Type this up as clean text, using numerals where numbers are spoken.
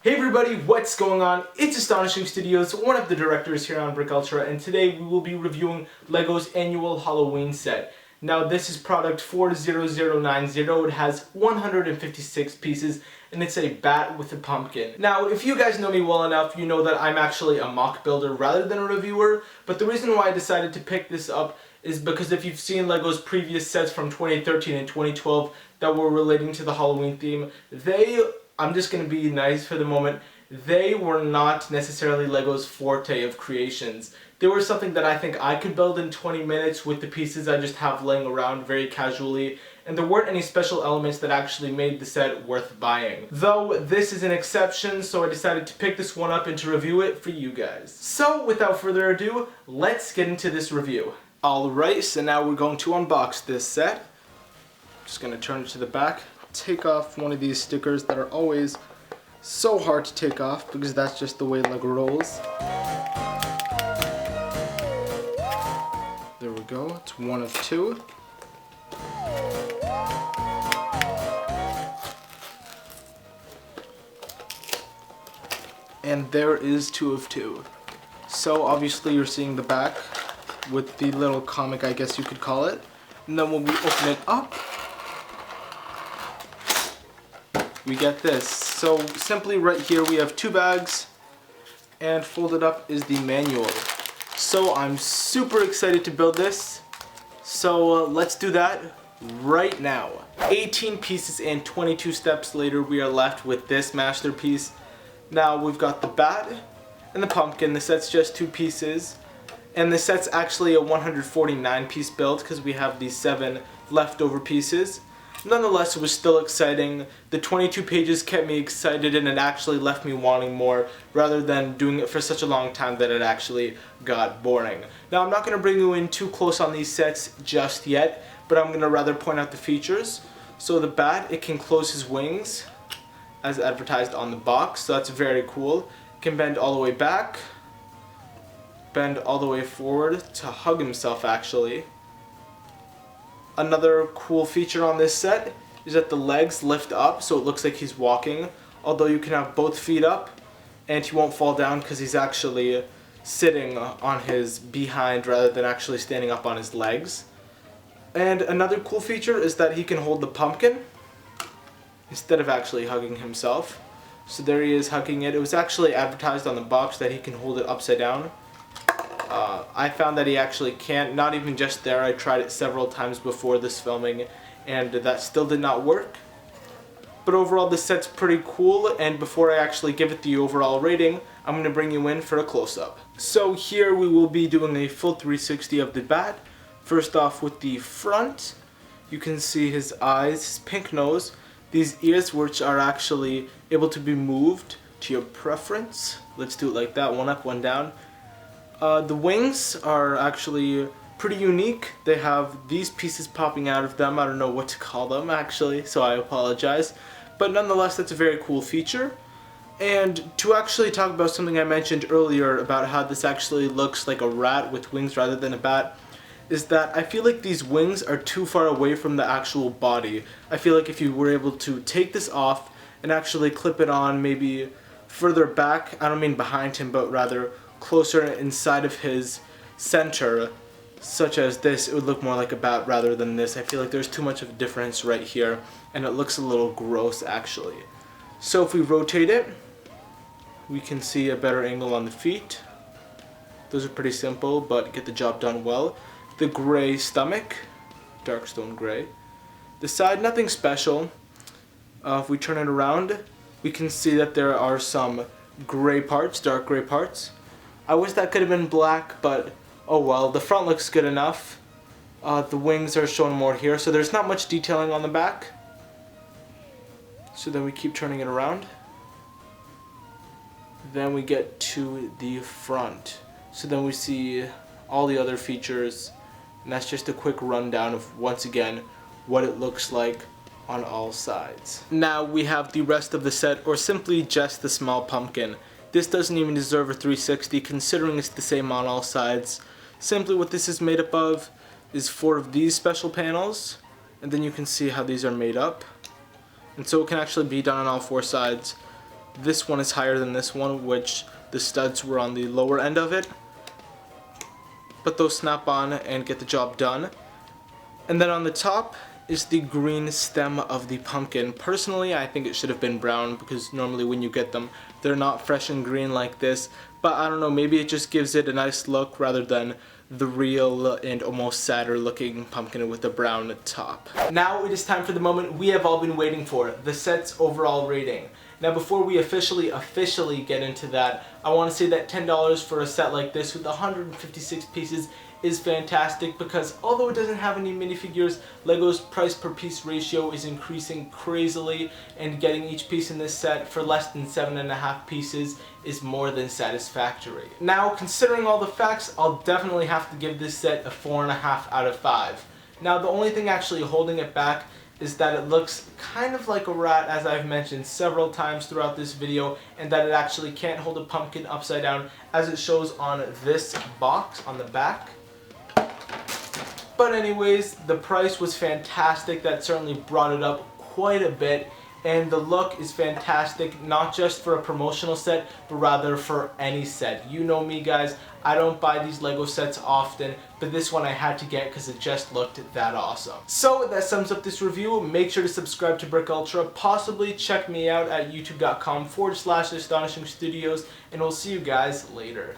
Hey everybody, what's going on? It's Astonishing Studios, one of the directors here on BrickUltra, and today we will be reviewing LEGO's annual Halloween set. Now this is product 40090, it has 156 pieces, and it's a bat with a pumpkin. Now if you guys know me well enough, you know that I'm actually a mock builder rather than a reviewer, but the reason why I decided to pick this up is because if you've seen LEGO's previous sets from 2013 and 2012 that were relating to the Halloween theme, I'm just going to be nice for the moment, they were not necessarily LEGO's forte of creations. They were something that I think I could build in 20 minutes with the pieces I just have laying around very casually, and there weren't any special elements that actually made the set worth buying. Though this is an exception, so I decided to pick this one up and to review it for you guys. So without further ado, let's get into this review. Alright, so now we're going to unbox this set. Just going to turn it to the back. Take off one of these stickers that are always so hard to take off because that's just the way LEGO rolls. There we go, it's one of two. And there is two of two. So obviously you're seeing the back with the little comic, I guess you could call it. And then when we open it up, we get this. So simply right here we have two bags, and folded up is the manual. So I'm super excited to build this. So let's do that right now. 18 pieces and 22 steps later, we are left with this masterpiece. Now we've got the bat and the pumpkin. The set's just two pieces, and the set's actually a 149 piece build because we have these 7 leftover pieces. Nonetheless, it was still exciting. The 22 pages kept me excited, and it actually left me wanting more rather than doing it for such a long time that it actually got boring. Now, I'm not going to bring you in too close on these sets just yet, but I'm going to rather point out the features. So the bat, it can close his wings as advertised on the box, so that's very cool. It can bend all the way back, bend all the way forward to hug himself actually. Another cool feature on this set is that the legs lift up so it looks like he's walking, although you can have both feet up and he won't fall down because he's actually sitting on his behind rather than actually standing up on his legs. And another cool feature is that he can hold the pumpkin instead of actually hugging himself. So there he is hugging it. It was actually advertised on the box that he can hold it upside down. I found that he actually can't, not even just there. I tried it several times before this filming and that still did not work. But overall this set's pretty cool, and before I actually give it the overall rating, I'm going to bring you in for a close-up. So here we will be doing a full 360 of the bat. First off with the front, you can see his eyes, his pink nose, these ears which are actually able to be moved to your preference. Let's do it like that, one up, one down. The wings are actually pretty unique. They have these pieces popping out of them. I don't know what to call them actually, so I apologize. But nonetheless, that's a very cool feature. And to actually talk about something I mentioned earlier about how this actually looks like a rat with wings rather than a bat, is that I feel like these wings are too far away from the actual body. I feel like if you were able to take this off and actually clip it on maybe further back, I don't mean behind him, but rather closer inside of his center, such as this, it would look more like a bat rather than this. I feel like there's too much of a difference right here, and it looks a little gross actually. So if we rotate it, we can see a better angle on the feet. Those are pretty simple, but get the job done well. The gray stomach, dark stone gray. The side, nothing special. If we turn it around, we can see that there are some gray parts, dark gray parts. I wish that could have been black, but oh well. The front looks good enough. The wings are shown more here, so there's not much detailing on the back. So then we keep turning it around. Then we get to the front. So then we see all the other features, and that's just a quick rundown of, once again, what it looks like on all sides. Now we have the rest of the set, or simply just the small pumpkin. This doesn't even deserve a 360 considering it's the same on all sides. Simply what this is made up of is 4 of these special panels, and then you can see how these are made up. And so it can actually be done on all 4 sides. This one is higher than this one, which the studs were on the lower end of it. But those snap on and get the job done. And then on the top is the green stem of the pumpkin. Personally, I think it should have been brown because normally when you get them, they're not fresh and green like this. But I don't know, maybe it just gives it a nice look rather than the real and almost sadder looking pumpkin with the brown top. Now it is time for the moment we have all been waiting for, the set's overall rating. Now before we officially get into that, I want to say that $10 for a set like this with 156 pieces is fantastic because although it doesn't have any minifigures, LEGO's price per piece ratio is increasing crazily, and getting each piece in this set for less than 7.5 pieces is more than satisfactory. Now considering all the facts, I'll definitely have to give this set a 4.5 out of 5. Now the only thing actually holding it back is that it looks kind of like a rat, as I've mentioned several times throughout this video, and that it actually can't hold a pumpkin upside down as it shows on this box on the back. But anyways, the price was fantastic. That certainly brought it up quite a bit, and the look is fantastic, not just for a promotional set, but rather for any set. You know me guys, I don't buy these LEGO sets often, but this one I had to get because it just looked that awesome. So that sums up this review. Make sure to subscribe to BrickUltra, possibly check me out at youtube.com/AstonishingStudios, and we'll see you guys later.